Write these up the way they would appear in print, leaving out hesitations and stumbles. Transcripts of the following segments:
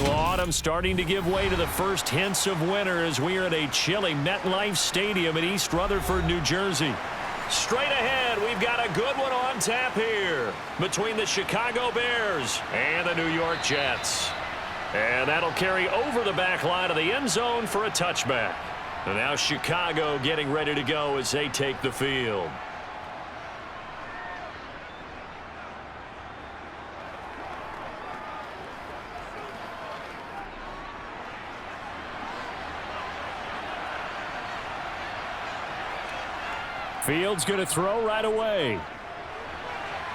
Well, autumn starting to give way to the first hints of winter as we are at a chilly MetLife Stadium in East Rutherford, New Jersey. Straight ahead, we've got a good one on tap here between the Chicago Bears and the New York Jets. And that'll carry over the back line of the end zone for a touchback. And now Chicago getting ready to go as they take the field. Fields going to throw right away.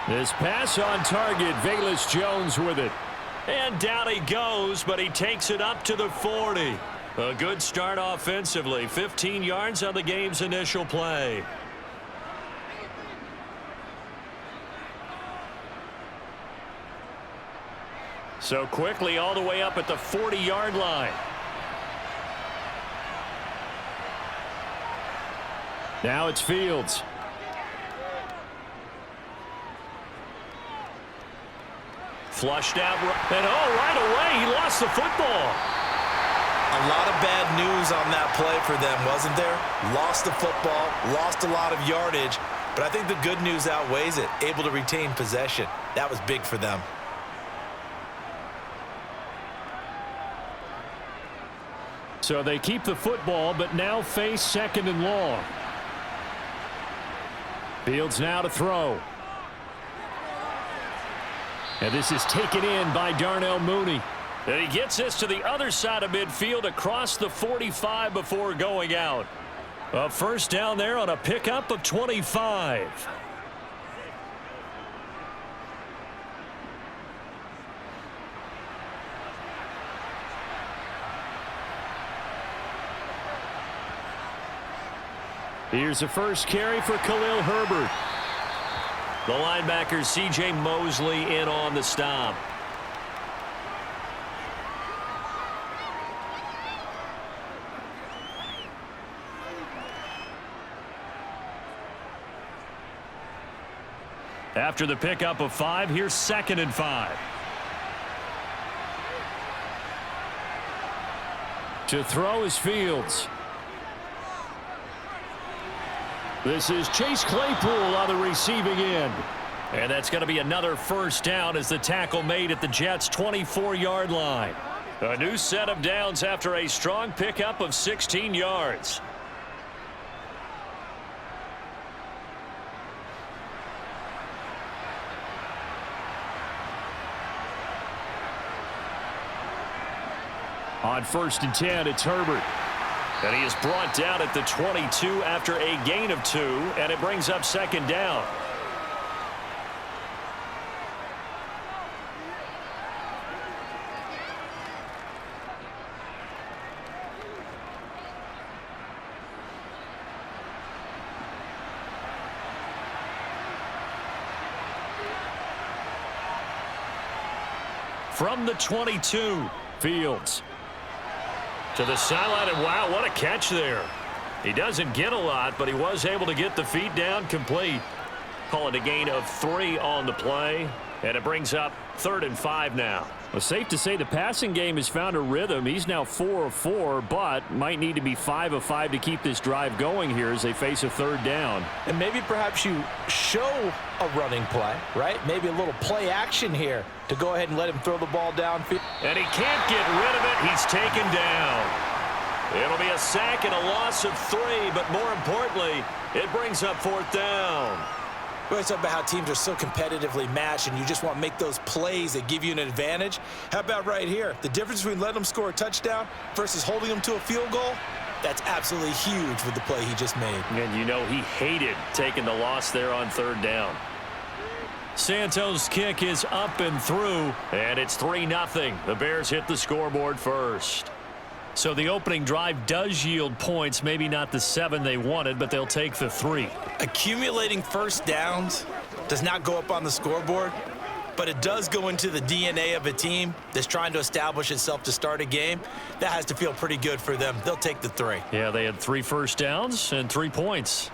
This pass on target, Velus Jones with it. And down he goes, but he takes it up to the 40. A good start offensively. 15 yards on the game's initial play. So quickly all the way up at the 40-yard line. Now it's Fields. Flushed out, and right away, he lost the football. A lot of bad news on that play for them, wasn't there? Lost the football, lost a lot of yardage, but I think the good news outweighs it. Able to retain possession. That was big for them. So they keep the football, but now face second and long. Fields now to throw. And this is taken in by Darnell Mooney. And he gets this to the other side of midfield across the 45 before going out. A first down there on a pickup of 25. Here's the first carry for Khalil Herbert. The linebacker C.J. Mosley in on the stop. After the pickup of 5, here's 2nd and 5. To throw is Fields. This is Chase Claypool on the receiving end. And that's going to be another first down as the tackle made at the Jets' 24-yard line. A new set of downs after a strong pickup of 16 yards. On 1st and 10, it's Herbert. And he is brought down at the 22 after a gain of 2, and it brings up 2nd down. From the 22, Fields. To the sideline, and wow, what a catch there. He doesn't get a lot, but he was able to get the feet down complete. Call it a gain of 3 on the play, and it brings up 3rd and 5 now. Well, safe to say the passing game has found a rhythm. He's now 4 of 4, but might need to be 5 of 5 to keep this drive going here as they face a 3rd down. And maybe perhaps you show a running play, right? Maybe a little play action here to go ahead and let him throw the ball downfield. And he can't get rid of it. He's taken down. It'll be a sack and a loss of 3, but more importantly, it brings up 4th down. We always talk about how teams are so competitively matched and you just want to make those plays that give you an advantage. How about right here? The difference between letting them score a touchdown versus holding them to a field goal, that's absolutely huge with the play he just made. And you know he hated taking the loss there on 3rd down. Santos' kick is up and through, and it's 3-0. The Bears hit the scoreboard first. So the opening drive does yield points, maybe not the 7 they wanted, but they'll take the 3. Accumulating first downs does not go up on the scoreboard, but it does go into the DNA of a team that's trying to establish itself to start a game. That has to feel pretty good for them. They'll take the 3. Yeah, they had 3 first downs and 3 points.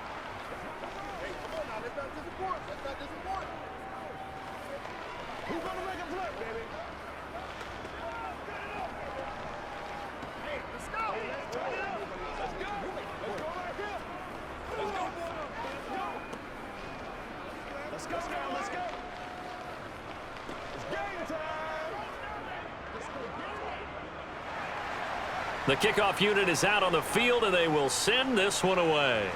The kickoff unit is out on the field, and they will send this one away.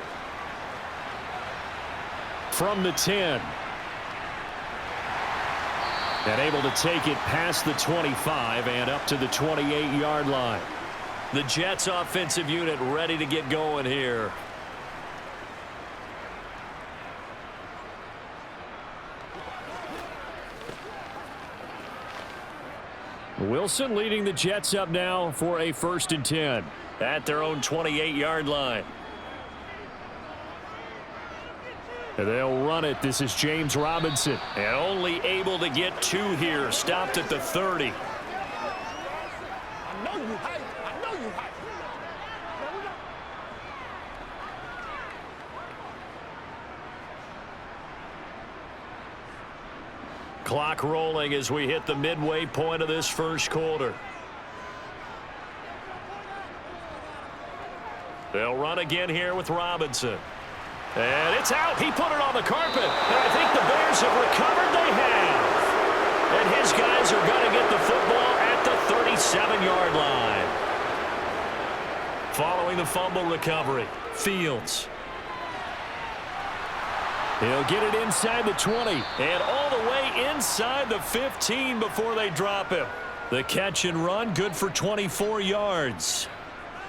From the 10. And able to take it past the 25 and up to the 28-yard line. The Jets offensive unit ready to get going here. Wilson leading the Jets up now for a 1st and 10. At their own 28-yard line. And they'll run it. This is James Robinson. And only able to get 2 here. Stopped at the 30. Clock rolling as we hit the midway point of this first quarter. They'll run again here with Robinson. And it's out. He put it on the carpet. And I think the Bears have recovered. They have. And his guys are going to get the football at the 37-yard line. Following the fumble recovery, Fields. He'll get it inside the 20. And all the way inside the 15 before they drop him. The catch and run, good for 24 yards.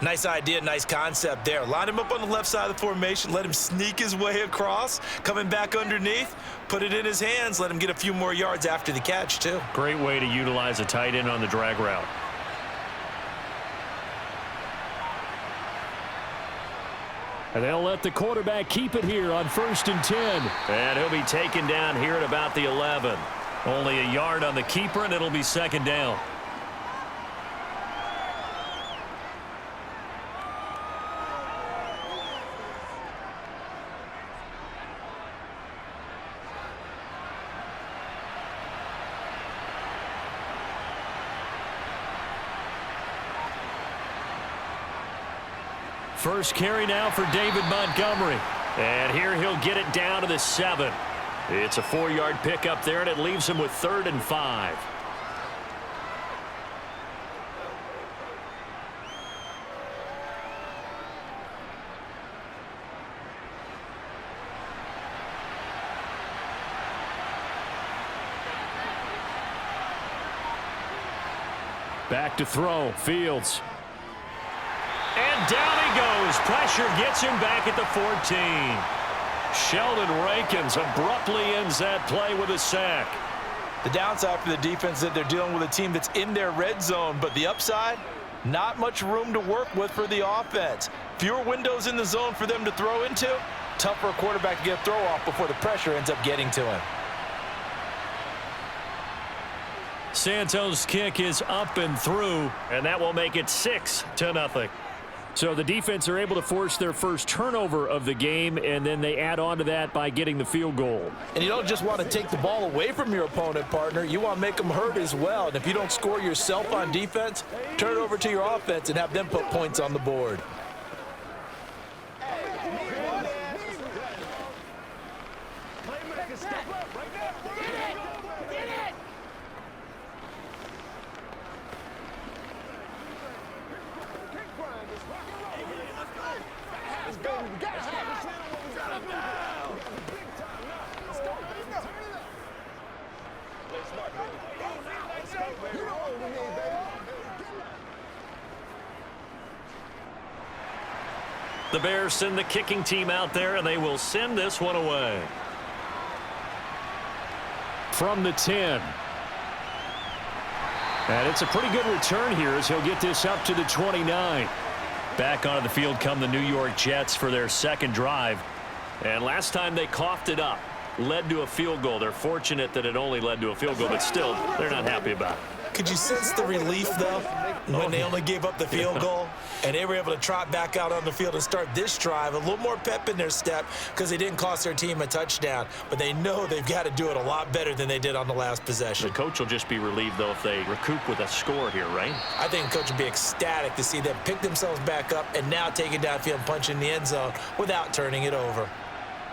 Nice idea, nice concept there. Line him up on the left side of the formation, let him sneak his way across, coming back underneath, put it in his hands, let him get a few more yards after the catch, too. Great way to utilize a tight end on the drag route. And they'll let the quarterback keep it here on 1st and 10. And he'll be taken down here at about the 11. Only a yard on the keeper, and it'll be 2nd down. First carry now for David Montgomery. And here he'll get it down to the 7. It's a 4-yard pickup there, and it leaves him with 3rd and 5. Back to throw. Fields. And down he goes. Pressure gets him back at the 14. Sheldon Rankins abruptly ends that play with a sack. The downside for the defense is that they're dealing with a team that's in their red zone, but the upside, not much room to work with for the offense. Fewer windows in the zone for them to throw into. Tough for a quarterback to get a throw off before the pressure ends up getting to him. Santos' kick is up and through, and that will make it 6-0. So the defense are able to force their first turnover of the game, and then they add on to that by getting the field goal. And you don't just want to take the ball away from your opponent, partner. You want to make them hurt as well. And if you don't score yourself on defense, turn it over to your offense and have them put points on the board. The Bears send the kicking team out there, and they will send this one away. From the 10. And it's a pretty good return here as he'll get this up to the 29. Back onto the field come the New York Jets for their second drive. And last time they coughed it up, led to a field goal. They're fortunate that it only led to a field goal, but still, they're not happy about it. Could you sense the relief, though, when they only gave up the field goal and they were able to trot back out on the field and start this drive? A little more pep in their step because they didn't cost their team a touchdown, but they know they've got to do it a lot better than they did on the last possession. The coach will just be relieved, though, if they recoup with a score here, right? I think the coach would be ecstatic to see them pick themselves back up and now take it downfield and punch in the end zone without turning it over.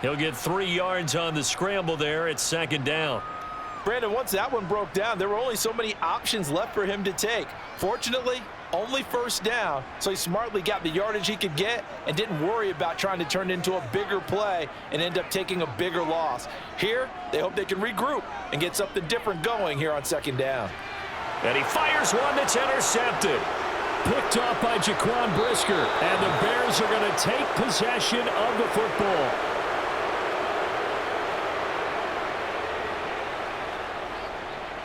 He'll get 3 yards on the scramble there. It's 2nd down. Brandon, once that one broke down, there were only so many options left for him to take. Fortunately, only first down, so he smartly got the yardage he could get and didn't worry about trying to turn it into a bigger play and end up taking a bigger loss. Here, they hope they can regroup and get something different going here on second down. And he fires one that's intercepted. Picked off by Jaquan Brisker, and the Bears are going to take possession of the football.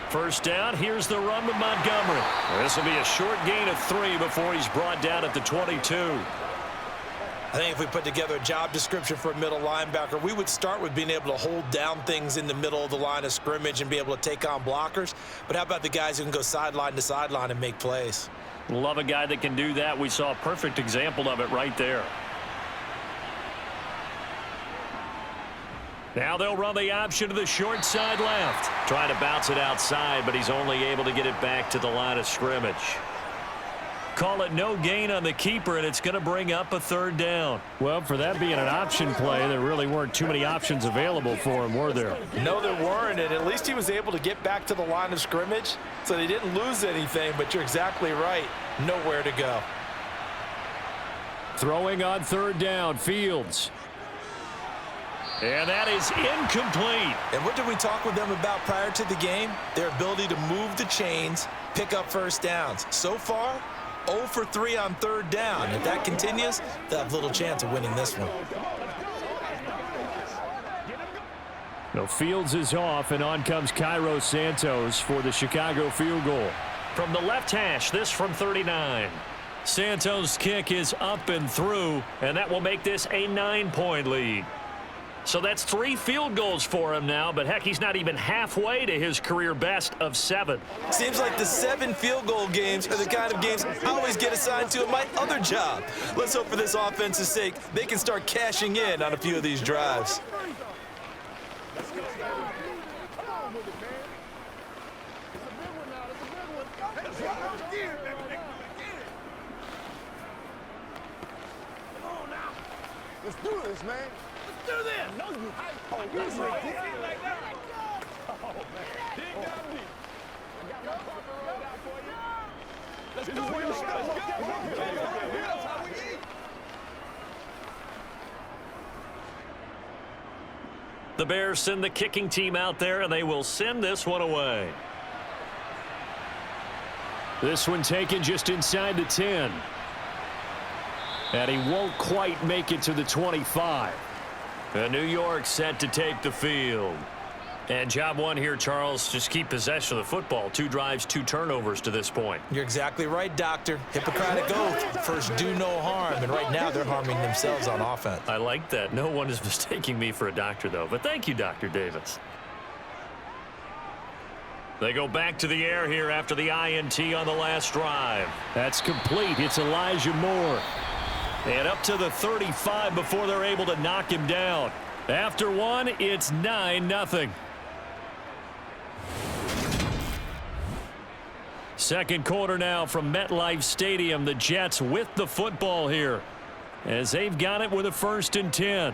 First down, here's the run with Montgomery. This will be a short gain of 3 before he's brought down at the 22. I think if we put together a job description for a middle linebacker, we would start with being able to hold down things in the middle of the line of scrimmage and be able to take on blockers. But how about the guys who can go sideline to sideline and make plays? Love a guy that can do that. We saw a perfect example of it right there. Now they'll run the option to the short side left. Trying to bounce it outside, but he's only able to get it back to the line of scrimmage. Call it no gain on the keeper, and it's going to bring up a third down. Well, for that being an option play, there really weren't too many options available for him, were there? No, there weren't, and at least he was able to get back to the line of scrimmage, so they didn't lose anything, but you're exactly right. Nowhere to go. Throwing on third down, Fields. And that is incomplete. And what did we talk with them about prior to the game? Their ability to move the chains, pick up first downs. So far, 0 for 3 on third down. If that continues, they'll have little chance of winning this one. No, Fields is off, and on comes Cairo Santos for the Chicago field goal. From the left hash, this from 39. Santos' kick is up and through, and that will make this a 9-point lead. So that's 3 field goals for him now, but heck, he's not even halfway to his career best of 7. Seems like the 7 field goal games are the kind of games I always get assigned to in my other job. Let's hope for this offense's sake they can start cashing in on a few of these drives. Let's do this, man. Let's do this. No, you. Oh, this right here. Like that. Oh, man. Dig down deep. I got my partner rolled out for you. Let's go. Let's go. That's how we eat. The Bears send the kicking team out there, and they will send this one away. This one taken just inside the 10. And he won't quite make it to the 25. And New York set to take the field. And job one here, Charles, just keep possession of the football. 2 drives, 2 turnovers to this point. You're exactly right, Doctor. Hippocratic oath. First, do no harm. And right now, they're harming themselves on offense. I like that. No one is mistaking me for a doctor, though. But thank you, Dr. Davis. They go back to the air here after the INT on the last drive. That's complete. It's Elijah Moore. And up to the 35 before they're able to knock him down. After one, it's 9-0. Second quarter now from MetLife Stadium. The Jets with the football here as they've got it with a 1st and 10.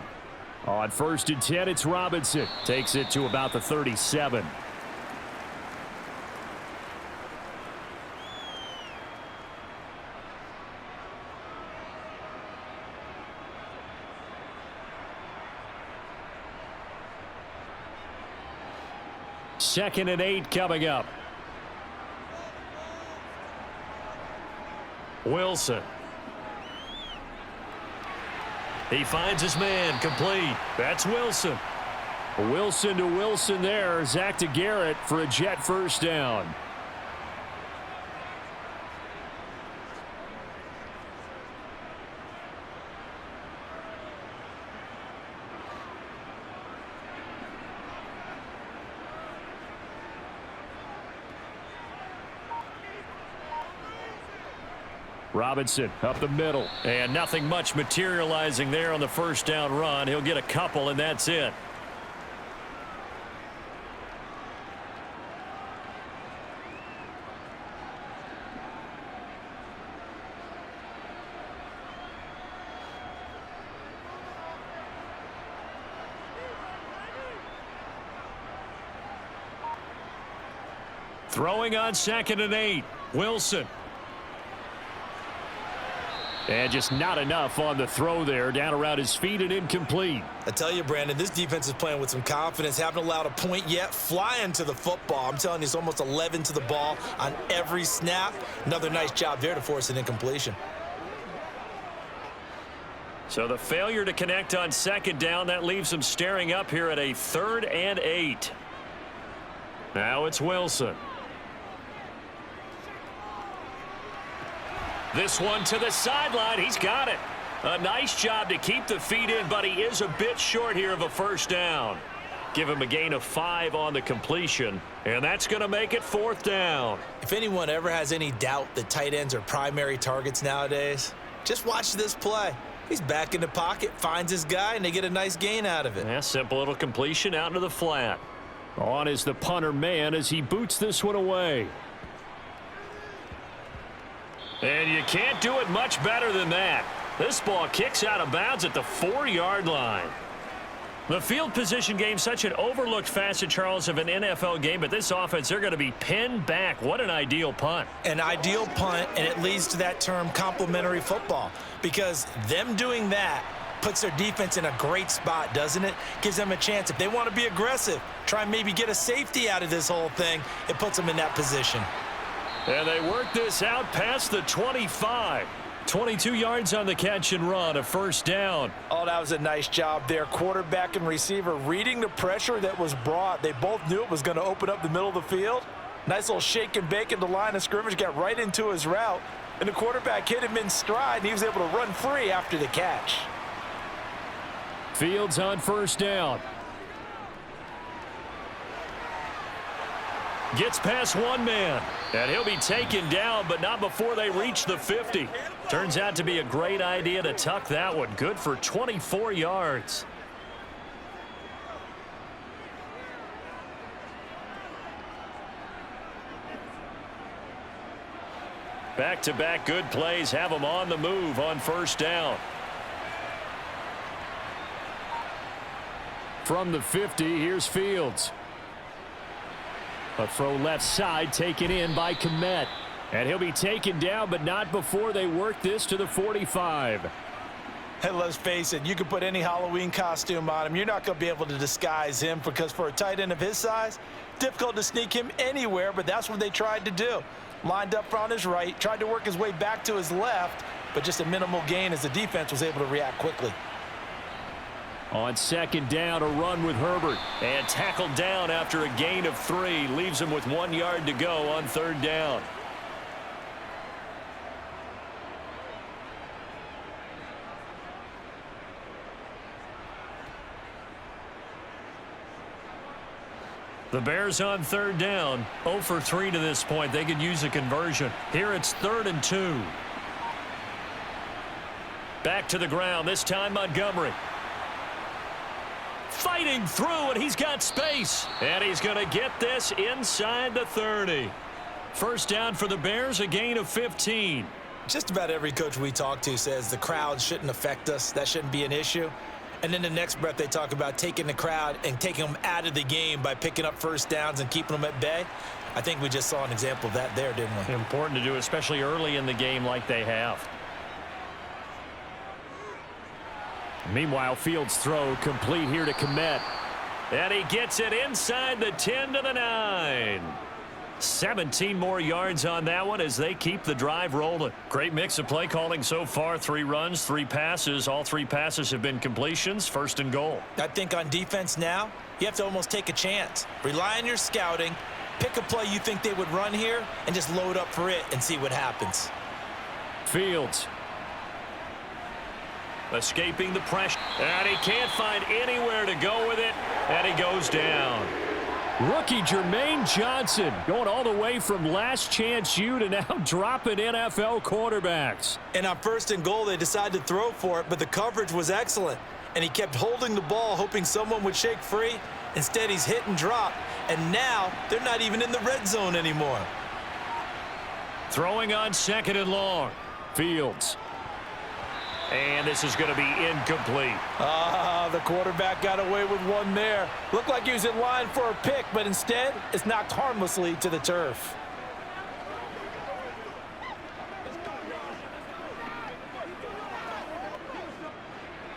On 1st and 10, it's Robinson. Takes it to about the 37. Second and 8 coming up. Wilson. He finds his man, complete. That's Wilson. Wilson to Wilson there. Zach to Garrett for a Jet first down. Robinson up the middle. And nothing much materializing there on the first down run. He'll get a couple, and that's it. Throwing on 2nd and 8. Wilson. And just not enough on the throw there. Down around his feet and incomplete. I tell you, Brandon, this defense is playing with some confidence. Haven't allowed a point yet. Flying to the football. I'm telling you, it's almost 11 to the ball on every snap. Another nice job there to force an incompletion. So the failure to connect on 2nd down, that leaves them staring up here at a 3rd and 8. Now it's Wilson. This one to the sideline. He's got it. A nice job to keep the feet in, but he is a bit short here of a 1st down. Give him a gain of 5 on the completion, and that's going to make it 4th down. If anyone ever has any doubt that tight ends are primary targets nowadays, just watch this play. He's back in the pocket, finds his guy, and they get a nice gain out of it. Yeah, simple little completion out into the flat. On is the punter man as he boots this one away. And you can't do it much better than that. This ball kicks out of bounds at the 4-yard line. The field position game, such an overlooked facet, Charles, of an NFL game, but this offense, they're going to be pinned back. What an ideal punt. An ideal punt, and it leads to that term complementary football, because them doing that puts their defense in a great spot, doesn't it? Gives them a chance. If they want to be aggressive, try and maybe get a safety out of this whole thing, it puts them in that position. And they work this out past the 25. 22 yards on the catch and run, a 1st down. Oh, that was a nice job there. Quarterback and receiver reading the pressure that was brought. They both knew it was going to open up the middle of the field. Nice little shake and bake in the line of scrimmage, got right into his route. And the quarterback hit him in stride, and he was able to run free after the catch. Fields on 1st down. Gets past one man, and he'll be taken down, but not before they reach the 50. Turns out to be a great idea to tuck that one. Good for 24 yards. Back-to-back good plays have them on the move on 1st down. From the 50, here's Fields. A throw left side taken in by Kmet. And he'll be taken down, but not before they work this to the 45. Hey, let's face it, you can put any Halloween costume on him. You're not going to be able to disguise him, because for a tight end of his size, difficult to sneak him anywhere, but that's what they tried to do. Lined up on his right, tried to work his way back to his left, but just a minimal gain as the defense was able to react quickly. On 2nd down, a run with Herbert. And tackled down after a gain of 3. Leaves him with 1 yard to go on 3rd down. The Bears on 3rd down. 0 for 3 to this point. They could use a conversion. Here it's 3rd and 2. Back to the ground. This time Montgomery. Fighting through, and he's got space. And he's going to get this inside the 30. 1st down for the Bears, a gain of 15. Just about every coach we talk to says the crowd shouldn't affect us. That shouldn't be an issue. And then the next breath they talk about taking the crowd and taking them out of the game by picking up 1st downs and keeping them at bay. I think we just saw an example of that there, didn't we? Important to do, especially early in the game like they have. Meanwhile, Fields' throw complete here to Kmet. And he gets it inside the 10 to the 9. 17 more yards on that one as they keep the drive rolling. Great mix of play calling so far. 3 runs, 3 passes. All 3 passes have been completions. 1st and goal. I think on defense now, you have to almost take a chance. Rely on your scouting. Pick a play you think they would run here and just load up for it and see what happens. Fields. Escaping the pressure. And he can't find anywhere to go with it. And he goes down. Rookie Jermaine Johnson going all the way from last chance U to now dropping NFL quarterbacks. And on 1st and goal, they decided to throw for it, but the coverage was excellent. And he kept holding the ball, hoping someone would shake free. Instead, he's hit and dropped. And now they're not even in the red zone anymore. Throwing on 2nd and long. Fields. And this is going to be incomplete. The quarterback got away with one there. Looked like he was in line for a pick, but instead, it's knocked harmlessly to the turf.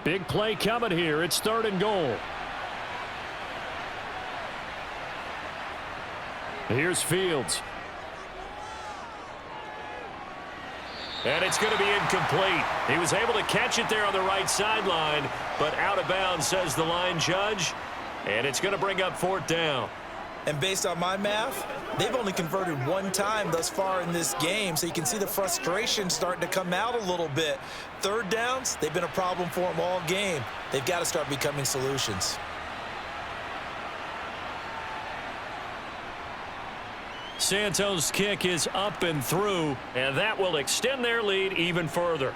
Big play coming here. It's 3rd and goal. Here's Fields. And it's going to be incomplete. He was able to catch it there on the right sideline, but out of bounds, says the line judge. And it's going to bring up 4th down. And based on my math, they've only converted one time thus far in this game, so you can see the frustration starting to come out a little bit. 3rd downs, they've been a problem for them all game. They've got to start becoming solutions. Santos' kick is up and through, and that will extend their lead even further.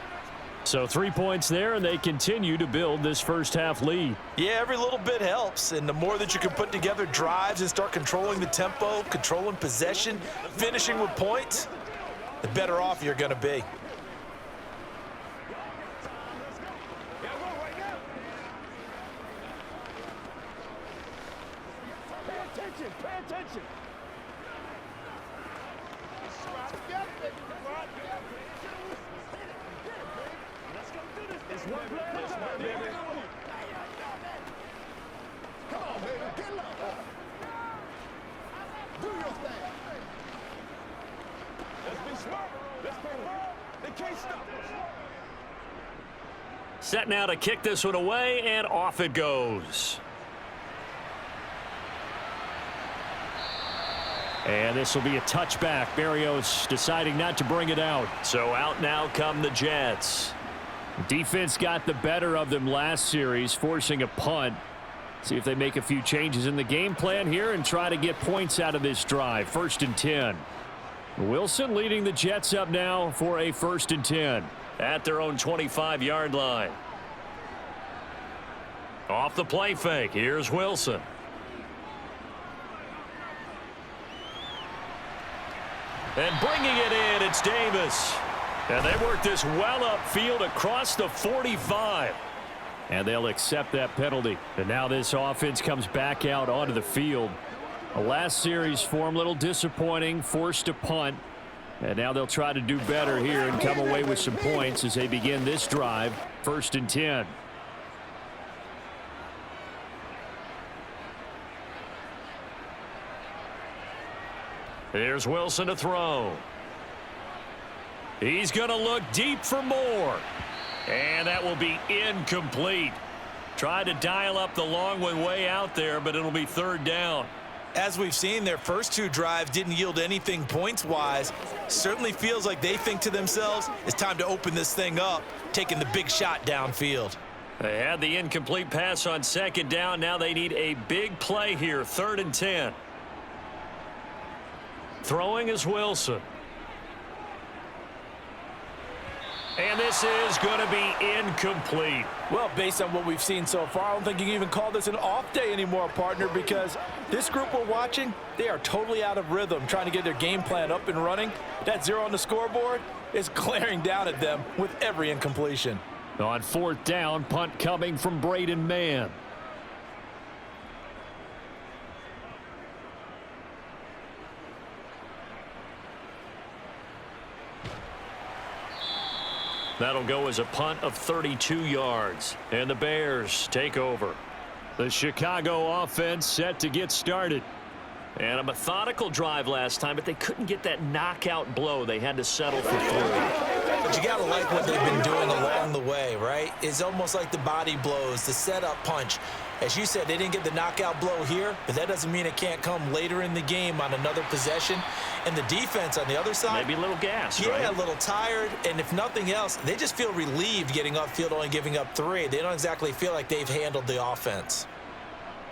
So 3 points there, and they continue to build this first half lead. Yeah, every little bit helps, and the more that you can put together drives and start controlling the tempo, controlling possession, finishing with points, the better off you're going to be. Pay attention. It's one play at a time, baby. Come on, baby. Get low. Do your thing. Let's be smart. Let's play the ball. They can't stop us. Set now to kick this one away, and off it goes. And this will be a touchback. Berrios deciding not to bring it out. So out now come the Jets. Defense got the better of them last series, forcing a punt. See if they make a few changes in the game plan here and try to get points out of this drive. 1st and 10. Wilson leading the Jets up now for a 1st and 10. At their own 25-yard line. Off the play fake. Here's Wilson. And bringing it in, it's Davis. And they work this well upfield across the 45. And they'll accept that penalty. And now this offense comes back out onto the field. The last series for them, a little disappointing, forced a punt. And now they'll try to do better here and come away with some points as they begin this drive. 1st and 10. Here's Wilson to throw. He's going to look deep for more. And that will be incomplete. Tried to dial up the long one way out there, but it'll be 3rd down. As we've seen, their first 2 drives didn't yield anything points-wise. Certainly feels like they think to themselves, it's time to open this thing up, taking the big shot downfield. They had the incomplete pass on 2nd down. Now they need a big play here, 3rd and 10. Throwing is Wilson. And this is going to be incomplete. Well, based on what we've seen so far, I don't think you can even call this an off day anymore, partner, because this group we're watching, they are totally out of rhythm, trying to get their game plan up and running. That 0 on the scoreboard is glaring down at them with every incompletion. On 4th down, punt coming from Braden Mann. That'll go as a punt of 32 yards. And the Bears take over. The Chicago offense set to get started. And a methodical drive last time, but they couldn't get that knockout blow. They had to settle for 3. But you got to like what they've been doing along the way, right? It's almost like the body blows, the setup punch. As you said, they didn't get the knockout blow here, but that doesn't mean it can't come later in the game on another possession. And the defense on the other side, maybe a little gas, yeah, right? A little tired. And if nothing else, they just feel relieved getting upfield, only giving up 3. They don't exactly feel like they've handled the offense.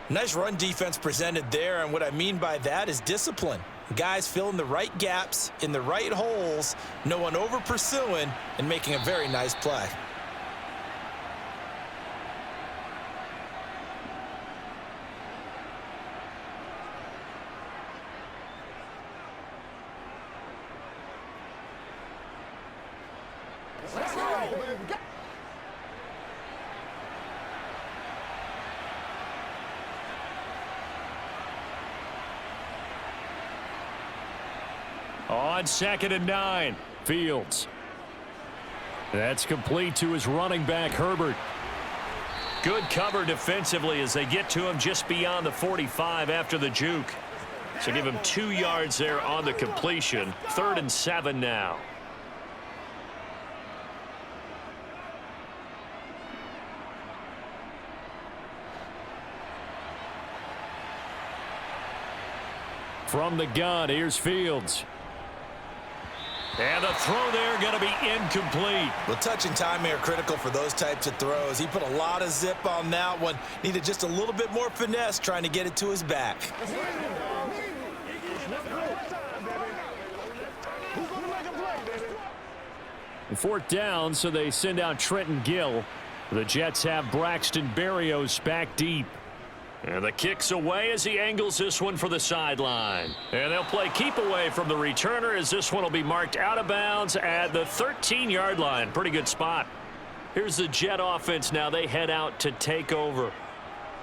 Nice run defense presented there, and what I mean by that is discipline. Guys filling the right gaps in the right holes, no one over pursuing, and making a very nice play. on 2nd and 9. Fields. That's complete to his running back, Herbert. Good cover defensively as they get to him just beyond the 45 after the juke. So give him 2 yards there on the completion. 3rd and 7 now. From the gun, here's Fields. And the throw there going to be incomplete. Well, touch and timing are critical for those types of throws. He put a lot of zip on that one. Needed just a little bit more finesse trying to get it to his back. And 4th down, so they send out Trenton Gill. The Jets have Braxton Berrios back deep. And the kick's away as he angles this one for the sideline. And they'll play keep away from the returner as this one will be marked out of bounds at the 13-yard line. Pretty good spot. Here's the Jet offense now. They head out to take over.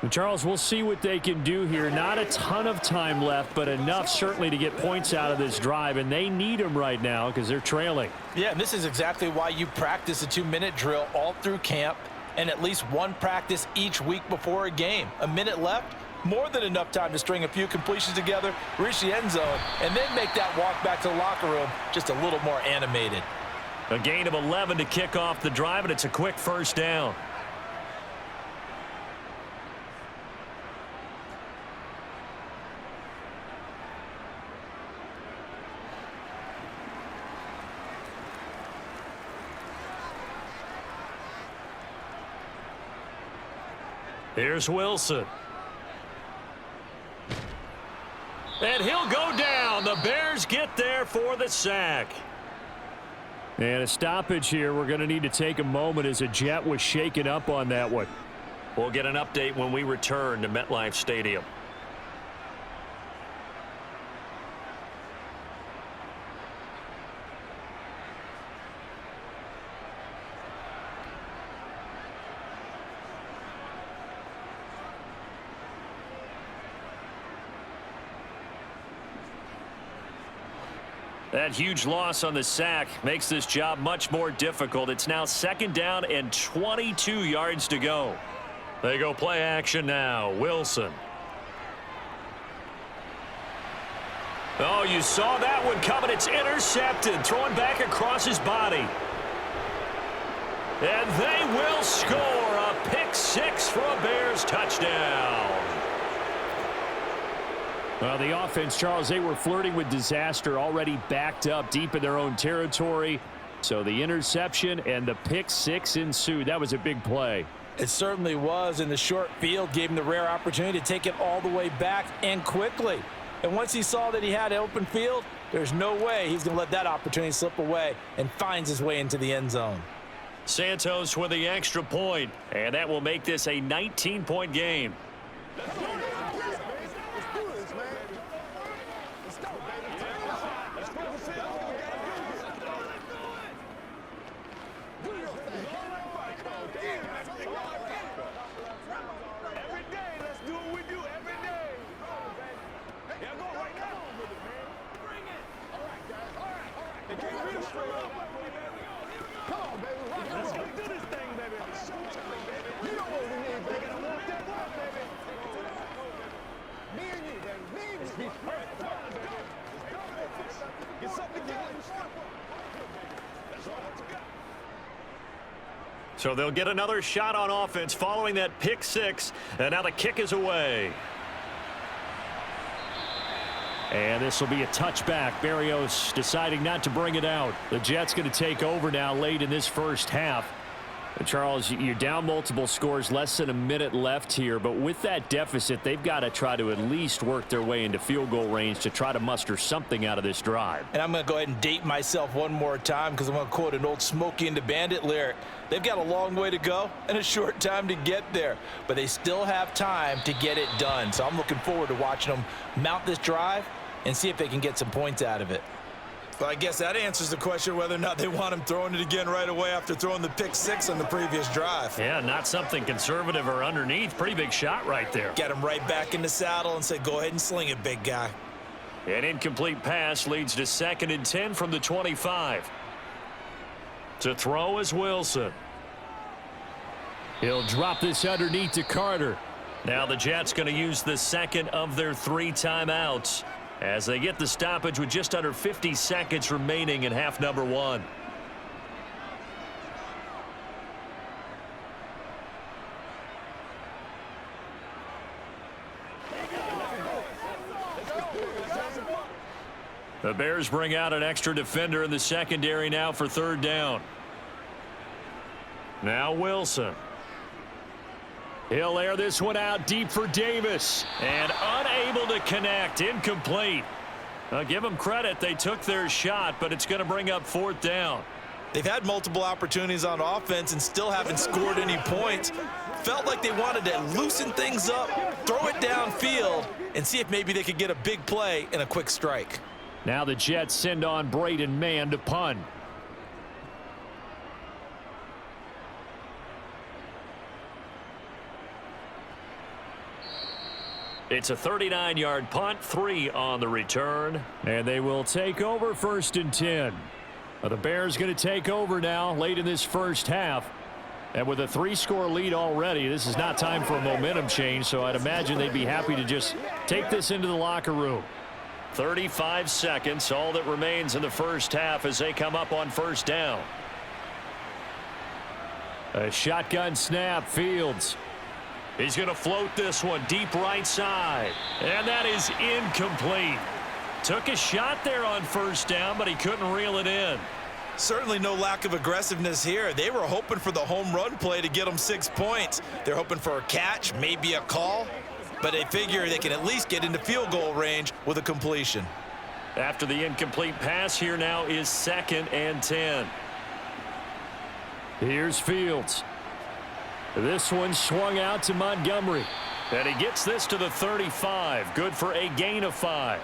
And Charles, we'll see what they can do here. Not a ton of time left, but enough certainly to get points out of this drive, and they need them right now because they're trailing. Yeah, and this is exactly why you practice a 2-minute drill all through camp, and at least one practice each week before a game. A minute left, more than enough time to string a few completions together, reach the end zone, and then make that walk back to the locker room just a little more animated. A gain of 11 to kick off the drive, and it's a quick 1st down. Here's Wilson. And he'll go down. The Bears get there for the sack. And a stoppage here. We're going to need to take a moment as a Jet was shaken up on that one. We'll get an update when we return to MetLife Stadium. That huge loss on the sack makes this job much more difficult. It's now 2nd down and 22 yards to go. They go play action now. Wilson. Oh, you saw that one coming. It's intercepted. Throwing back across his body. And they will score a pick 6 for a Bears touchdown. Well, the offense, Charles, they were flirting with disaster, already backed up deep in their own territory. So the interception and the pick 6 ensued. That was a big play. It certainly was, and the short field gave him the rare opportunity to take it all the way back and quickly. And once he saw that he had an open field, there's no way he's going to let that opportunity slip away, and finds his way into the end zone. Santos with the extra point, and that will make this a 19-point game. So they'll get another shot on offense following that pick 6, and now the kick is away. And this will be a touchback. Berrios deciding not to bring it out. The Jets going to take over now late in this first half. And Charles, you're down multiple scores, less than a minute left here. But with that deficit, they've got to try to at least work their way into field goal range to try to muster something out of this drive. And I'm going to go ahead and date myself one more time because I'm going to quote an old Smokey and the Bandit lyric. They've got a long way to go and a short time to get there, but they still have time to get it done. So I'm looking forward to watching them mount this drive and see if they can get some points out of it. Well, I guess that answers the question whether or not they want him throwing it again right away after throwing the pick 6 on the previous drive. Yeah, not something conservative or underneath. Pretty big shot right there. Get him right back in the saddle and say, go ahead and sling it, big guy. An incomplete pass leads to 2nd and 10 from the 25. To throw is Wilson. He'll drop this underneath to Carter. Now the Jets going to use the second of their 3 timeouts as they get the stoppage with just under 50 seconds remaining in half number 1. The Bears bring out an extra defender in the secondary now for 3rd down. Now Wilson. He'll air this one out deep for Davis. And unable to connect. Incomplete. I'll give them credit. They took their shot, but it's going to bring up 4th down. They've had multiple opportunities on offense and still haven't scored any points. Felt like they wanted to loosen things up, throw it downfield, and see if maybe they could get a big play and a quick strike. Now the Jets send on Braden Mann to punt. It's a 39-yard punt, 3 on the return. And they will take over 1st and 10. The Bears going to take over now late in this first half. And with a 3-score lead already, this is not time for a momentum change, so I'd imagine they'd be happy to just take this into the locker room. 35 seconds, all that remains in the first half as they come up on 1st down. A shotgun snap, Fields. He's going to float this one deep right side. And that is incomplete. Took a shot there on 1st down, but he couldn't reel it in. Certainly no lack of aggressiveness here. They were hoping for the home run play to get them 6 points. They're hoping for a catch, maybe a call. But they figure they can at least get into field goal range with a completion. After the incomplete pass, here now is 2nd and 10. Here's Fields. This one swung out to Montgomery. And he gets this to the 35. Good for a gain of 5.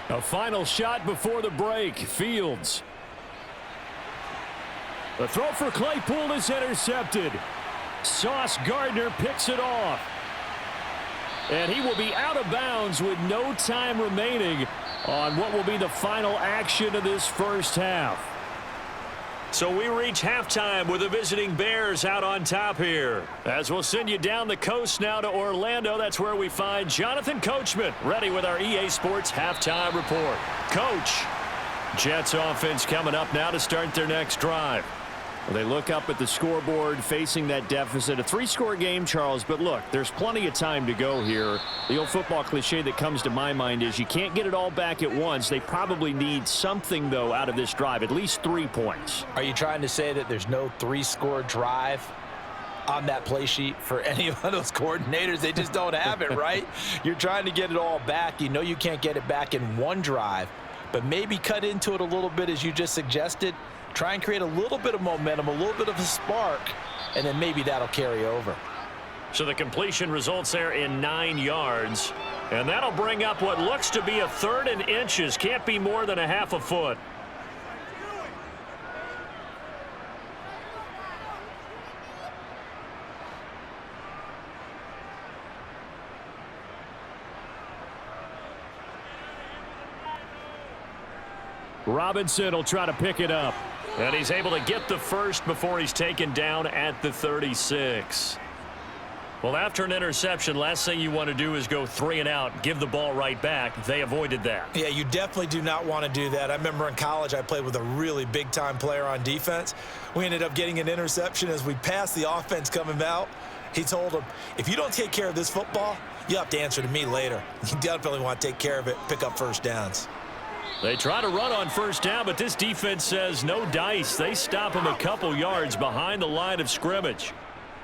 A final shot before the break. Fields. The throw for Claypool is intercepted. Sauce Gardner picks it off. And he will be out of bounds with no time remaining on what will be the final action of this first half. So we reach halftime with the visiting Bears out on top here. As we'll send you down the coast now to Orlando, that's where we find Jonathan Coachman ready with our EA Sports halftime report. Coach. Jets offense coming up now to start their next drive. Well, they look up at the scoreboard facing that deficit. A 3-score game, Charles, but look, there's plenty of time to go here. The old football cliche that comes to my mind is you can't get it all back at once. They probably need something, though, out of this drive, at least 3 points. Are you trying to say that there's no 3-score drive on that play sheet for any of those coordinators? They just don't have it, right? You're trying to get it all back. You know you can't get it back in one drive, but maybe cut into it a little bit as you just suggested. Try and create a little bit of momentum, a little bit of a spark, and then maybe that'll carry over. So the completion results there in 9 yards. And that'll bring up what looks to be a 3rd and inches. Can't be more than a half a foot. Robinson will try to pick it up. And he's able to get the first before he's taken down at the 36. Well, after an interception, last thing you want to do is go 3 and out, give the ball right back. They avoided that. Yeah, you definitely do not want to do that. I remember in college I played with a really big-time player on defense. We ended up getting an interception as we passed the offense coming out. He told him, if you don't take care of this football, you have to answer to me later. You definitely want to take care of it, pick up first downs. They try to run on 1st down, but this defense says no dice. They stop him a couple yards behind the line of scrimmage.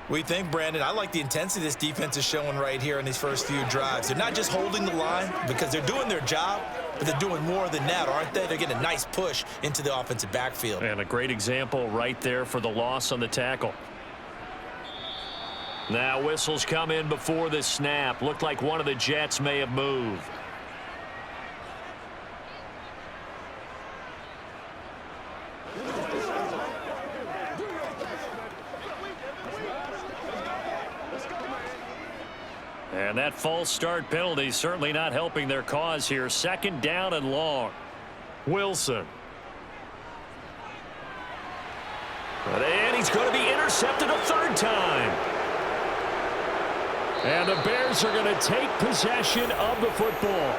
We think, Brandon, I like the intensity this defense is showing right here in these first few drives. They're not just holding the line because they're doing their job, but they're doing more than that, aren't they? They're getting a nice push into the offensive backfield. And a great example right there for the loss on the tackle. Now whistles come in before the snap. Looked like one of the Jets may have moved. And that false start penalty certainly not helping their cause here. Second down and long. Wilson. And he's going to be intercepted a third time. And the Bears are going to take possession of the football.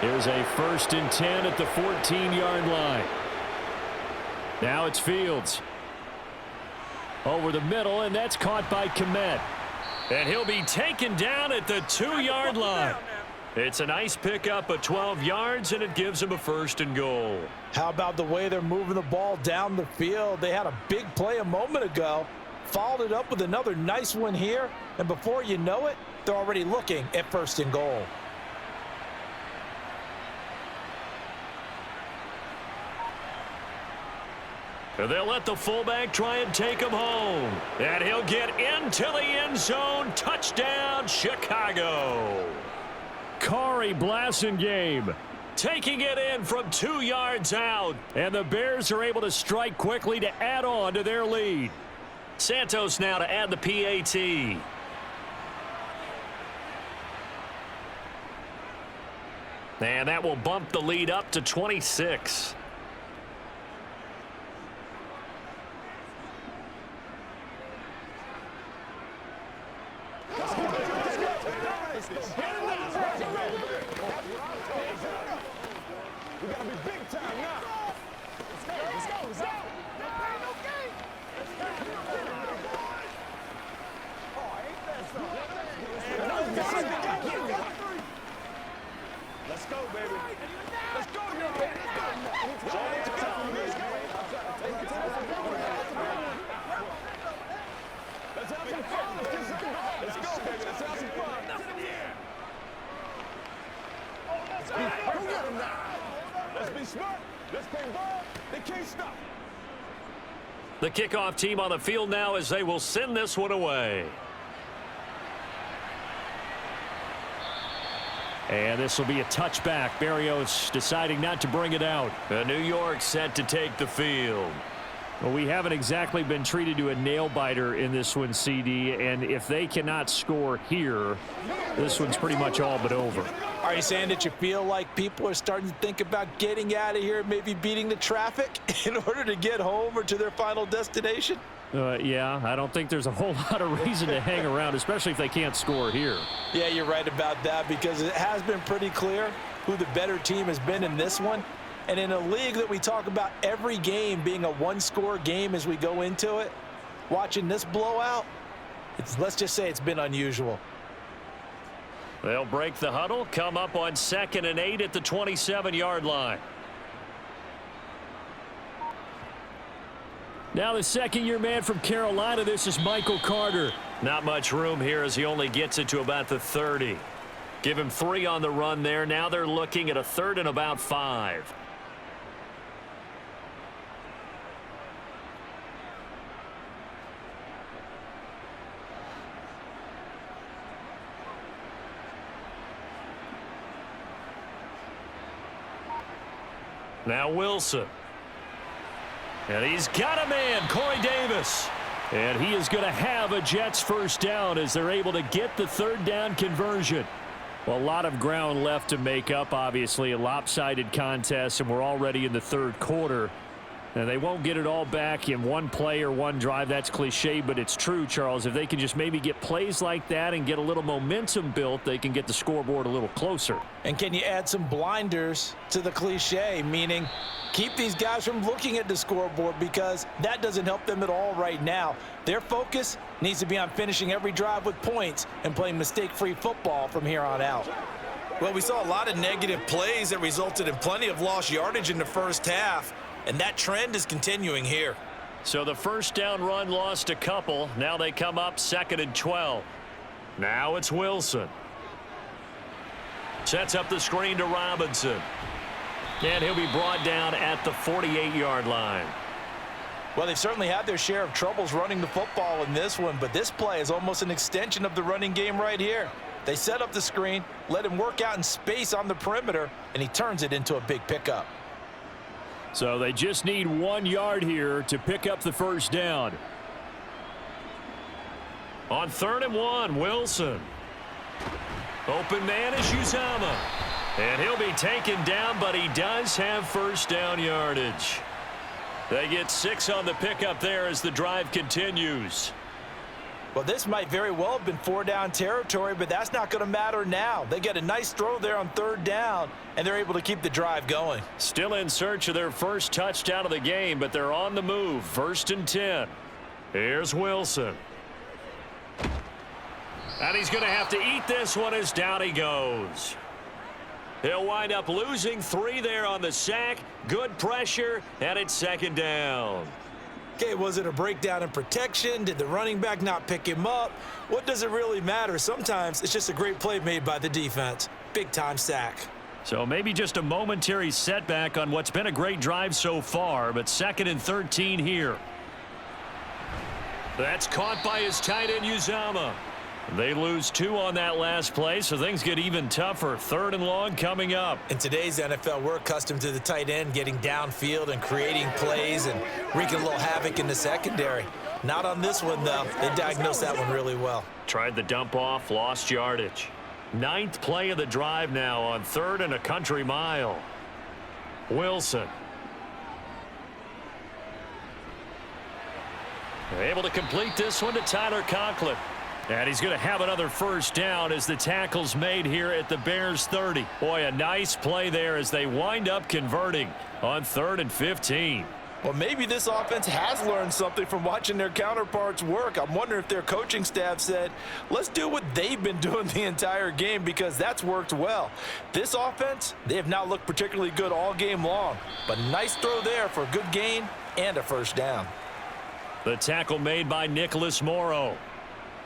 Here's a 1st and 10 at the 14-yard line. Now it's Fields. Over the middle, and that's caught by Kmet. And he'll be taken down at the 2-yard line. It's a nice pickup of 12 yards, and it gives him a 1st and goal. How about the way they're moving the ball down the field? They had a big play a moment ago, followed it up with another nice one here, and before you know it, they're already looking at 1st and goal. And they'll let the fullback try and take him home. And he'll get into the end zone. Touchdown, Chicago. Corey Blasingame Taking it in from 2 yards out. And the Bears are able to strike quickly to add on to their lead. Santos now to add the PAT. And that will bump the lead up to 26. We gotta be big time now. Let's go. Oh, ain't that something? Let's go, baby. Let's go, y'all. Let's have some fun. Let's go, baby. Let's have some fun. Let's be now. Let's be smart. Let's play ball. They can't stop. The kickoff team on the field now as they will send this one away. And this will be a touchback. Berrios deciding not to bring it out. New York set to take the field. Well, we haven't exactly been treated to a nail-biter in this one, CD, and if they cannot score here, this one's pretty much all but over. Are you saying that you feel like people are starting to think about getting out of here, maybe beating the traffic in order to get home or to their final destination? Yeah, I don't think there's a whole lot of reason to hang around, especially if they can't score here. Yeah, you're right about that, because it has been pretty clear who the better team has been in this one. And in a league that we talk about every game being a one-score game as we go into it, watching this blowout, let's just say it's been unusual. They'll break the huddle, come up on 2nd and 8 at the 27-yard line. Now the second-year man from Carolina, this is Michael Carter. Not much room here as he only gets it to about the 30. Give him 3 on the run there. Now they're looking at a 3rd and about 5. Now Wilson. And he's got a man, Corey Davis. And he is going to have a Jets first down as they're able to get the 3rd down conversion. Well, a lot of ground left to make up, obviously. A lopsided contest, and we're already in the 3rd quarter. And they won't get it all back in one play or one drive. That's cliche, but it's true, Charles. If they can just maybe get plays like that and get a little momentum built, they can get the scoreboard a little closer. And can you add some blinders to the cliche, meaning keep these guys from looking at the scoreboard, because that doesn't help them at all right now. Their focus needs to be on finishing every drive with points and playing mistake-free football from here on out. Well, we saw a lot of negative plays that resulted in plenty of lost yardage in the first half, and that trend is continuing here. So the first down run lost a couple. Now they come up 2nd and 12. Now it's Wilson. Sets up the screen to Robinson. And he'll be brought down at the 48-yard line. Well, they've certainly had their share of troubles running the football in this one, but this play is almost an extension of the running game right here. They set up the screen, let him work out in space on the perimeter, and he turns it into a big pickup. So they just need 1 yard here to pick up the first down. On 3rd and 1, Wilson. Open man is Uzama. And he'll be taken down, but he does have first down yardage. They get 6 on the pickup there as the drive continues. Well, this might very well have been 4-down territory, but that's not going to matter now. They get a nice throw there on 3rd down, and they're able to keep the drive going. Still in search of their first touchdown of the game, but they're on the move. 1st and 10. Here's Wilson. And he's going to have to eat this one as down he goes. He'll wind up losing 3 there on the sack. Good pressure, and it's 2nd down. Okay, was it a breakdown in protection? Did the running back not pick him up? What does it really matter? Sometimes it's just a great play made by the defense. Big-time sack. So maybe just a momentary setback on what's been a great drive so far, but 2nd and 13 here. That's caught by his tight end, Uzama. They lose 2 on that last play, so things get even tougher. 3rd and long coming up. In today's NFL, we're accustomed to the tight end getting downfield and creating plays and wreaking a little havoc in the secondary. Not on this one, though. They diagnosed that one really well. Tried the dump off, lost yardage. 9th play of the drive now on 3rd and a country mile. Wilson. Able to complete this one to Tyler Conklin. And he's going to have another first down as the tackle's made here at the Bears 30. Boy, a nice play there as they wind up converting on 3rd and 15. Well, maybe this offense has learned something from watching their counterparts work. I'm wondering if their coaching staff said, let's do what they've been doing the entire game, because that's worked well. This offense, they have not looked particularly good all game long. But nice throw there for a good gain and a first down. The tackle made by Nicholas Morrow.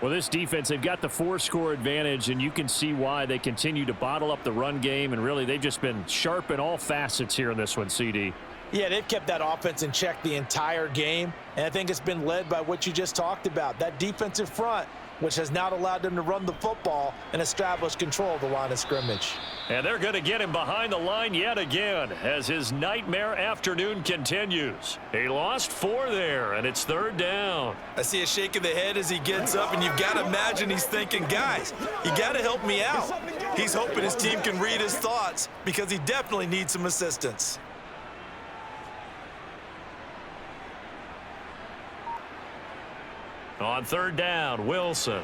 Well, this defense, they've got the 4-score advantage, and you can see why they continue to bottle up the run game, and really they've just been sharp in all facets here in this one, CD. Yeah, they've kept that offense in check the entire game, and I think it's been led by what you just talked about, that defensive front, which has not allowed them to run the football and establish control of the line of scrimmage. And they're going to get him behind the line yet again as his nightmare afternoon continues. He lost 4 there, and it's 3rd down. I see a shake of the head as he gets up, and you've got to imagine he's thinking, guys, you got to help me out. He's hoping his team can read his thoughts because he definitely needs some assistance. On 3rd down, Wilson.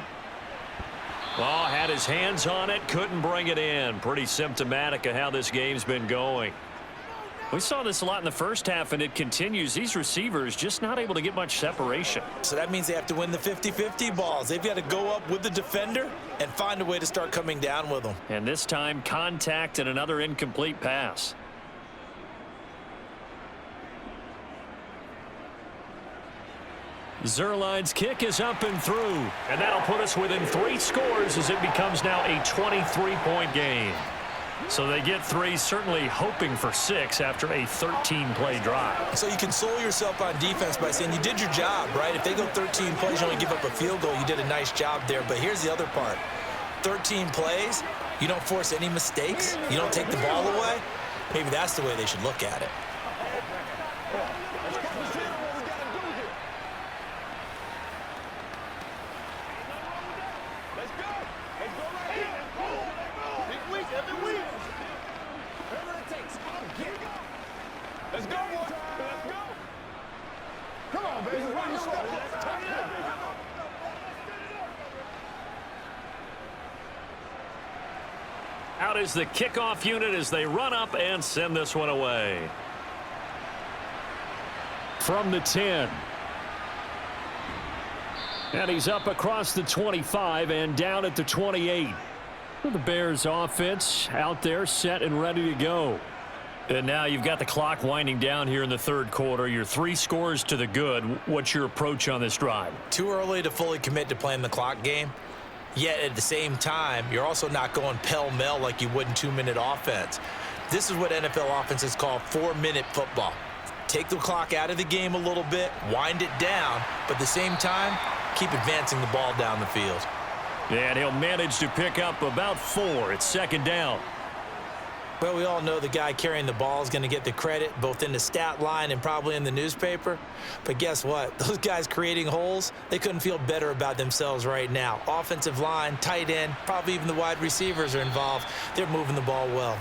Oh, had his hands on it, couldn't bring it in. Pretty symptomatic of how this game's been going. We saw this a lot in the first half, and it continues. These receivers just not able to get much separation. So that means they have to win the 50-50 balls. They've got to go up with the defender and find a way to start coming down with them. And this time, contact and another incomplete pass. Zerline's kick is up and through, and that'll put us within 3 scores as it becomes now a 23-point game. So they get 3, certainly hoping for 6 after a 13-play drive. So you console yourself on defense by saying you did your job, right? If they go 13 plays, you only give up a field goal, you did a nice job there. But here's the other part. 13 plays, you don't force any mistakes, you don't take the ball away. Maybe that's the way they should look at it. Let's go, boy. Let's go. Come on, baby. Where you start? Out is the kickoff unit as they run up and send this one away. From the 10. And he's up across the 25 and down at the 28. The Bears offense out there set and ready to go. And now you've got the clock winding down here in the 3rd quarter. You're 3 scores to the good. What's your approach on this drive? Too early to fully commit to playing the clock game. Yet at the same time, you're also not going pell-mell like you would in 2-minute offense. This is what NFL offenses call 4-minute football. take the clock out of the game a little bit, wind it down, but at the same time, keep advancing the ball down the field. And he'll manage to pick up about 4. It's second down. Well, we all know the guy carrying the ball is going to get the credit, both in the stat line and probably in the newspaper. But guess what? Those guys creating holes, they couldn't feel better about themselves right now. Offensive line, tight end, probably even the wide receivers are involved. They're moving the ball well.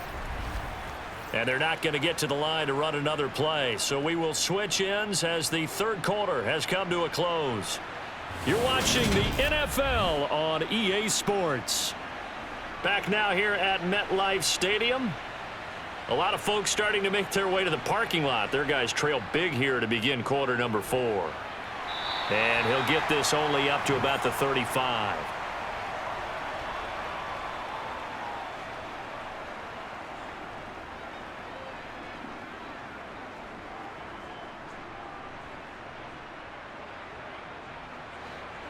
And they're not going to get to the line to run another play. So we will switch ends as the third quarter has come to a close. You're watching the NFL on EA Sports. Back now here at MetLife Stadium. A lot of folks starting to make their way to the parking lot. Their guys trail big here to begin quarter number 4. And he'll get this only up to about the 35.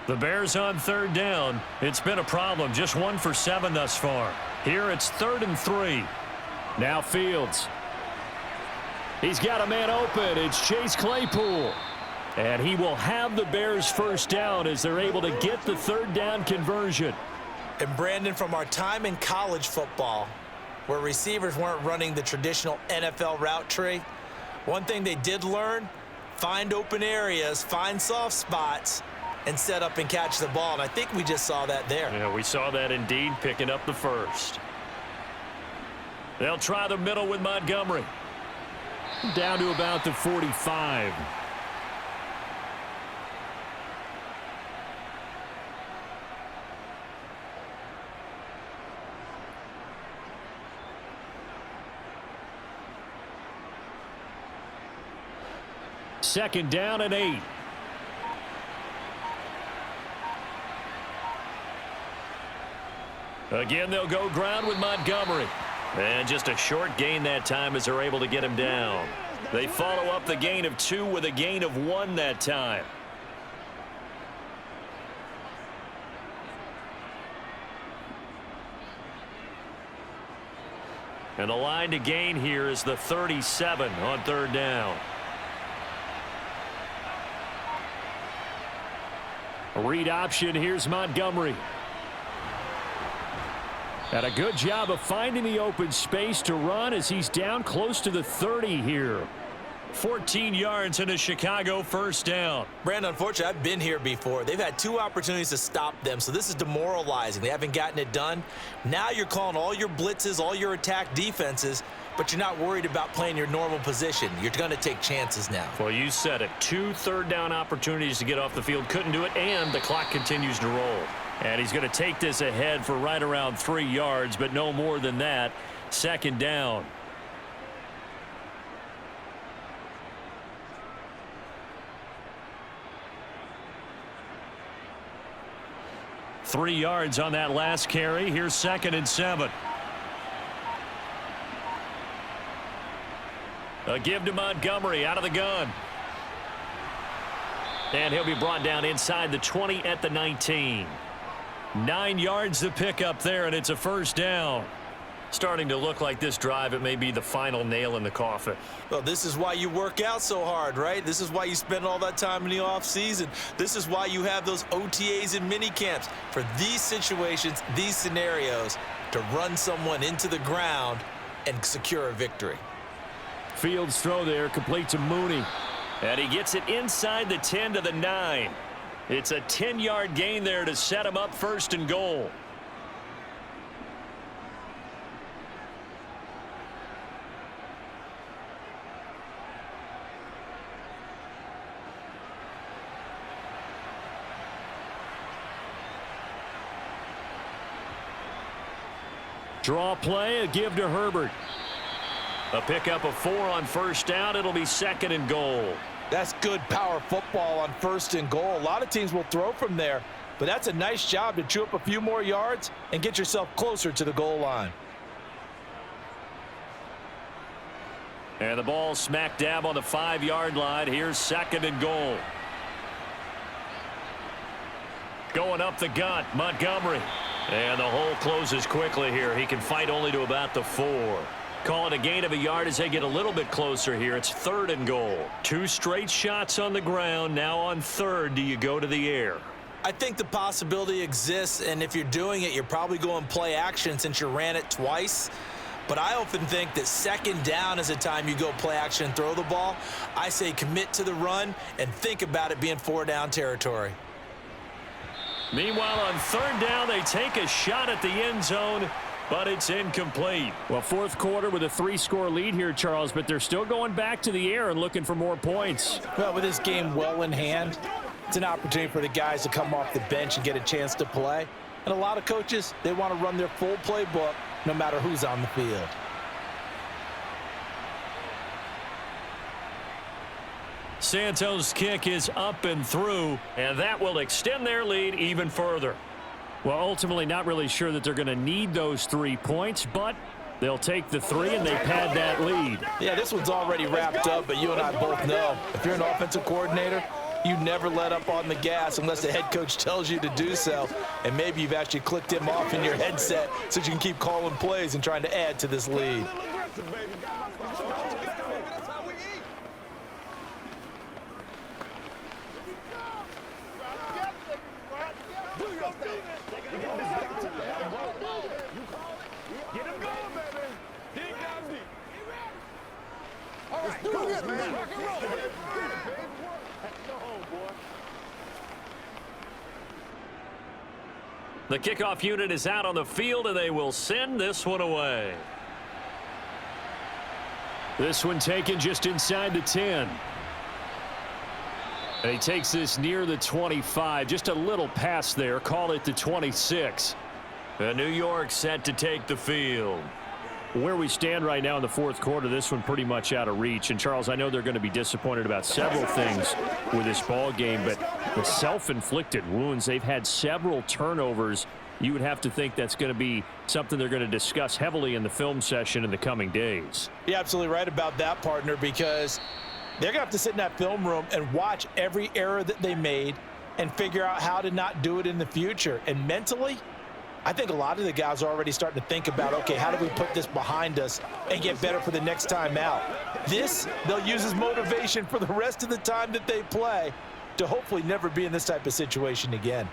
The Bears on third down. It's been a problem. Just 1 for 7 thus far. Here it's 3rd and 3. Now Fields. He's got a man open. It's Chase Claypool. And he will have the Bears first down as they're able to get the third down conversion. And Brandon, from our time in college football, where receivers weren't running the traditional NFL route tree, one thing they did learn, find open areas, find soft spots, and set up and catch the ball. And I think we just saw that there. Yeah, we saw that indeed, picking up the first. They'll try the middle with Montgomery. Down to about the 45. Second down and 8. Again, they'll go ground with Montgomery. And just a short gain that time as they're able to get him down. They follow up the gain of 2 with a gain of 1 that time. And the line to gain here is the 37 on third down. A read option. Here's Montgomery. And a good job of finding the open space to run as he's down close to the 30 here. 14 yards and a Chicago first down. Brandon, unfortunately, I've been here before. They've had 2 opportunities to stop them, so this is demoralizing. They haven't gotten it done. Now you're calling all your blitzes, all your attack defenses, but you're not worried about playing your normal position. You're going to take chances now. Well, you said it. 2 third down opportunities to get off the field. Couldn't do it, and the clock continues to roll. And he's going to take this ahead for right around 3 yards, but no more than that. Second down. Three yards on that last carry. Here's 2nd and 7. A give to Montgomery out of the gun. And he'll be brought down inside the 20 at the 19. 9 yards to pick up there, and it's a first down. Starting to look like this drive, it may be the final nail in the coffin. Well, this is why you work out so hard, right? This is why you spend all that time in the offseason. This is why you have those OTAs and mini camps. For these situations, these scenarios, to run someone into the ground and secure a victory. Fields throw there, complete to Mooney. And he gets it inside the 10 to the 9. It's a 10-yard gain there to set him up 1st and goal. Draw play, a give to Herbert. A pickup of 4 on first down. It'll be 2nd and goal. That's good power football on 1st and goal. A lot of teams will throw from there, but that's a nice job to chew up a few more yards and get yourself closer to the goal line. And the ball smack dab on the 5-yard line. Here's 2nd and goal. Going up the gut, Montgomery. And the hole closes quickly here. He can fight only to about the 4. Call it a gain of a yard as they get a little bit closer here. It's 3rd and goal. 2 straight shots on the ground. Now on 3rd, do you go to the air? I think the possibility exists, and if you're doing it, you're probably going play action since you ran it twice. But I often think that 2nd down is the time you go play action and throw the ball. I say commit to the run and think about it being 4-down territory. Meanwhile, on 3rd down, they take a shot at the end zone, but it's incomplete. Well, 4th quarter with a 3-score lead here, Charles, but they're still going back to the air and looking for more points. Well, with this game well in hand, it's an opportunity for the guys to come off the bench and get a chance to play. And a lot of coaches, they want to run their full playbook no matter who's on the field. Santos' kick is up and through, and that will extend their lead even further. Well, ultimately not really sure that they're going to need those 3 points, but they'll take the 3 and they pad that lead. Yeah, this one's already wrapped up, but you and I both know if you're an offensive coordinator, you never let up on the gas unless the head coach tells you to do so. And maybe you've actually clicked him off in your headset so you can keep calling plays and trying to add to this lead. The kickoff unit is out on the field, and they will send this one away. This one taken just inside the 10. And he takes this near the 25. Just a little pass there. Call it the 26. And New York set to take the field. Where we stand right now in the 4th quarter, this one pretty much out of reach. And, Charles, I know they're going to be disappointed about several things with this ball game, but the self-inflicted wounds, they've had several turnovers. You would have to think that's going to be something they're going to discuss heavily in the film session in the coming days. You're absolutely right about that, partner, because they're going to have to sit in that film room and watch every error that they made and figure out how to not do it in the future. And mentally, I think a lot of the guys are already starting to think about, okay, how do we put this behind us and get better for the next time out? This, they'll use as motivation for the rest of the time that they play to hopefully never be in this type of situation again.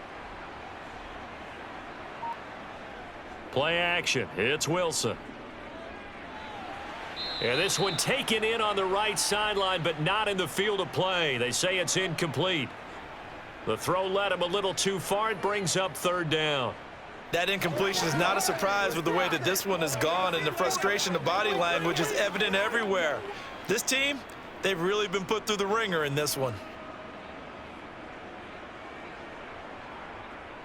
Play action. It's Wilson. And this one taken in on the right sideline, but not in the field of play. They say it's incomplete. The throw led him a little too far. It brings up 3rd down. That incompletion is not a surprise with the way that this one has gone, and the frustration, the body language is evident everywhere. This team, they've really been put through the ringer in this one.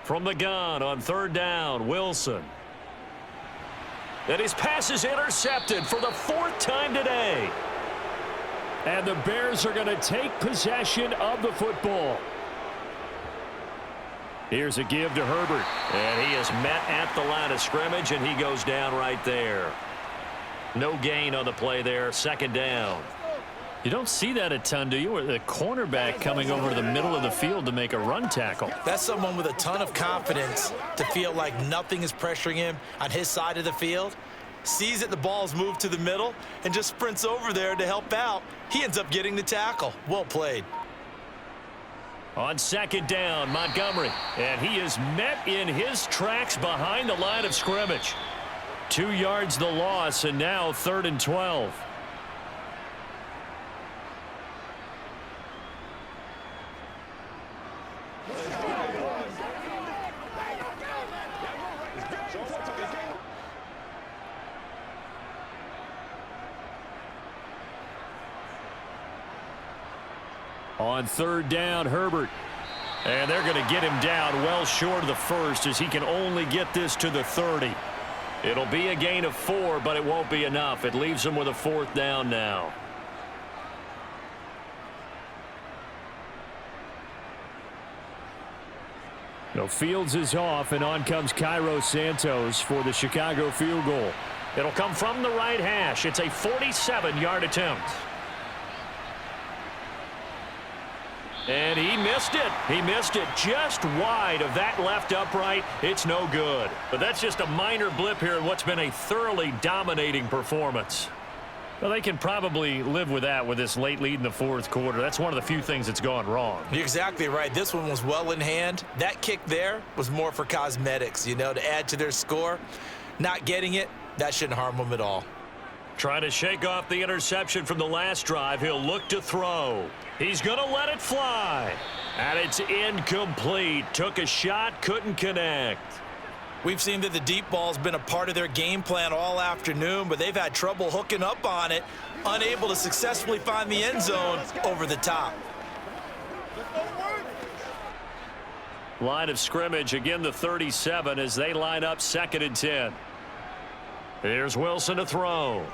From the gun on 3rd down, Wilson. And his pass is intercepted for the 4th time today. And the Bears are going to take possession of the football. Here's a give to Herbert. And he is met at the line of scrimmage, and he goes down right there. No gain on the play there. 2nd down. You don't see that a ton, do you? With a cornerback coming over to the middle of the field to make a run tackle. That's someone with a ton of confidence to feel like nothing is pressuring him on his side of the field. Sees that the ball's moved to the middle and just sprints over there to help out. He ends up getting the tackle. Well played. On 2nd down, Montgomery. And he is met in his tracks behind the line of scrimmage. 2 yards the loss, and now 3rd and 12. On 3rd down, Herbert. And they're going to get him down well short of the 1st as he can only get this to the 30. It'll be a gain of 4, but it won't be enough. It leaves him with a 4th down now. No, Fields is off, and on comes Cairo Santos for the Chicago field goal. It'll come from the right hash. It's a 47-yard attempt. And he missed it. He missed it just wide of that left upright. It's no good. But that's just a minor blip here in what's been a thoroughly dominating performance. Well, they can probably live with that with this late lead in the fourth quarter. That's one of the few things that's gone wrong. You're exactly right. This one was well in hand. That kick there was more for cosmetics, to add to their score. Not getting it, that shouldn't harm them at all. Trying to shake off the interception from the last drive. He'll look to throw. He's going to let it fly. And it's incomplete. Took a shot, couldn't connect. We've seen that the deep ball's been a part of their game plan all afternoon, but they've had trouble hooking up on it, unable to successfully find the end zone over the top. Line of scrimmage, again the 37 as they line up 2nd and 10. Here's Wilson to throw.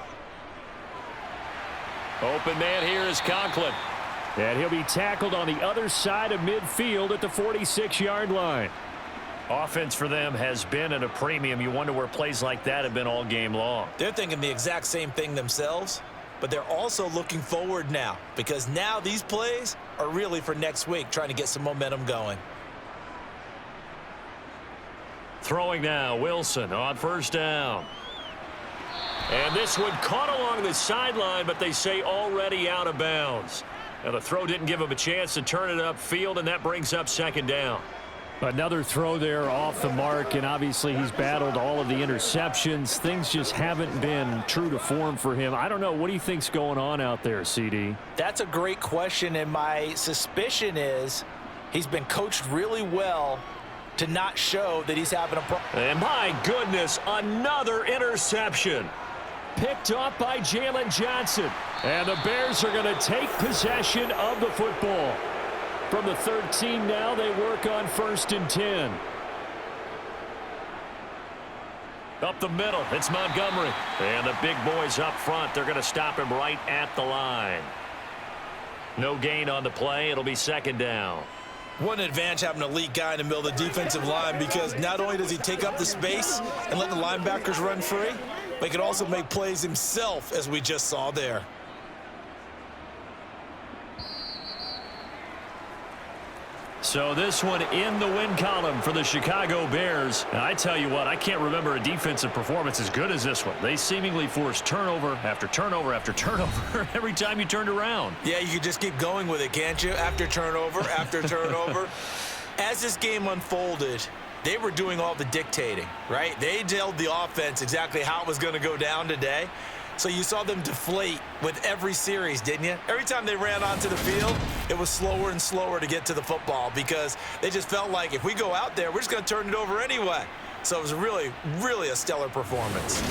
Open man here is Conklin. And he'll be tackled on the other side of midfield at the 46-yard line. Offense for them has been at a premium. You wonder where plays like that have been all game long. They're thinking the exact same thing themselves, but they're also looking forward now because now these plays are really for next week, trying to get some momentum going. Throwing now, Wilson on 1st down. And this one caught along the sideline, but they say already out of bounds. Now the throw didn't give him a chance to turn it upfield, and that brings up 2nd down. Another throw there off the mark, and obviously he's battled all of the interceptions. Things just haven't been true to form for him. I don't know. What do you think's going on out there, CD? That's a great question, and my suspicion is he's been coached really well to not show that he's having a problem. And my goodness, another interception. Picked off by Jalen Johnson. And the Bears are going to take possession of the football. From the 13 now, they work on 1st and 10. Up the middle, it's Montgomery. And the big boys up front, they're going to stop him right at the line. No gain on the play. It'll be 2nd down. What an advantage having an elite guy in the middle of the defensive line, because not only does he take up the space and let the linebackers run free, but he can also make plays himself, as we just saw there. So this one in the win column for the Chicago Bears. And I tell you what, I can't remember a defensive performance as good as this one. They seemingly forced turnover after turnover after turnover every time you turned around. Yeah, you can just keep going with it, can't you? After turnover, after turnover. As this game unfolded, they were doing all the dictating, right? They told the offense exactly how it was going to go down today. So you saw them deflate with every series, didn't you? Every time they ran onto the field, it was slower and slower to get to the football because they just felt like if we go out there, we're just going to turn it over anyway. So it was really, really a stellar performance.